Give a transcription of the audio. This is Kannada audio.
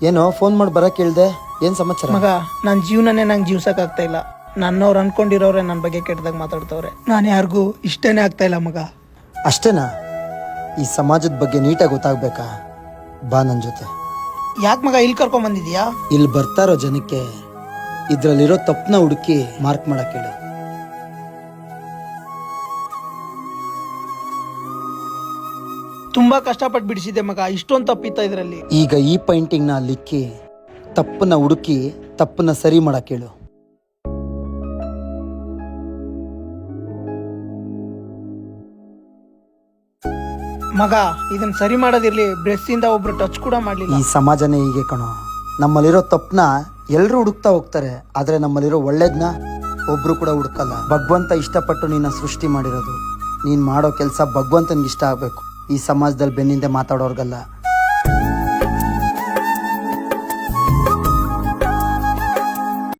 ಏನೋ ಫೋನ್ ಮಾಡಿ ಬರಕ್ಕೆ ಹೇಳ್ದೆ, ಏನ್ ಸಮಾಚಾರ? ಮಗ, ನನ್ನ ಜೀವನನೇ ನಂಗೆ ಜೀವ್ಸಕ್ಕಾಗ್ತಾ ಇಲ್ಲ. ನನ್ನವ್ರು ಅನ್ಕೊಂಡಿರೋರೆ ನನ್ನ ಬಗ್ಗೆ ಕೆಟ್ಟದಾಗ ಮಾತಾಡ್ತವ್ರೆ. ನಾನು ಯಾರಿಗೂ ಇಷ್ಟನೇ ಆಗ್ತಾ ಇಲ್ಲ ಮಗ. ಅಷ್ಟೇನಾ? ಈ ಸಮಾಜದ ಬಗ್ಗೆ ನೀಟಾಗಿ ಗೊತ್ತಾಗ್ಬೇಕಾ? ಬಾ ನನ್ನ ಜೊತೆ. ಯಾಕೆ ಮಗ ಇಲ್ಲಿ ಕರ್ಕೊಂಡ್ ಬಂದಿದ್ಯಾ? ಇಲ್ಲಿ ಬರ್ತಾರೋ ಜನಕ್ಕೆ ಇದ್ರಲ್ಲಿರೋ ತಪ್ಪನ ಹುಡುಕಿ ಮಾರ್ಕ್ ಮಾಡಕ್ ಹೇಳು. ತುಂಬಾ ಕಷ್ಟಪಟ್ಟು ಬಿಡಿಸಿದೆ ಮಗ, ಇಷ್ಟೊಂದು ತಪ್ಪಿತ್ತ ಇದ್ರಲ್ಲಿ. ಈಗ ಈ ಪೈಂಟಿಂಗ್ನ ಲಿಕ್ಕಿ ತಪ್ಪನ್ನ ಹುಡುಕಿ ತಪ್ಪನ್ನ ಸರಿ ಮಾಡಕ್ ಹೇಳು. ಮಗ, ಇದನ್ನ ಸರಿ ಮಾಡೋದಿರ್ಲಿ, ಬ್ರಷ್ ಇಂದ ಒಬ್ರು ಟಚ್ ಕೂಡ ಮಾಡ್ಲಿಲ್ಲ. ಈ ಸಮಾಜನೇ ಹೀಗೆ ಕಣೋ. ನಮ್ಮಲ್ಲಿರೋ ತಪ್ಪನ ಎಲ್ರು ಹುಡುಕ್ತಾ ಹೋಗ್ತಾರೆ, ಆದ್ರೆ ನಮ್ಮಲ್ಲಿರೋ ಒಳ್ಳೇದ್ನ ಒಬ್ರು ಕೂಡ ಹುಡುಕಲ್ಲ. ಭಗವಂತ ಇಷ್ಟಪಟ್ಟು ನಿನ್ನ ಸೃಷ್ಟಿ ಮಾಡಿರೋದು. ನೀನ್ ಮಾಡೋ ಕೆಲಸ ಭಗವಂತನಿಗೆ ಇಷ್ಟ ಆಗ್ಬೇಕು. ಈ ಸಮಾಜದಲ್ಲಿ ಬೆನ್ನಿಂದೆ ಮಾತಾಡೋರ್ಗಲ್ಲ.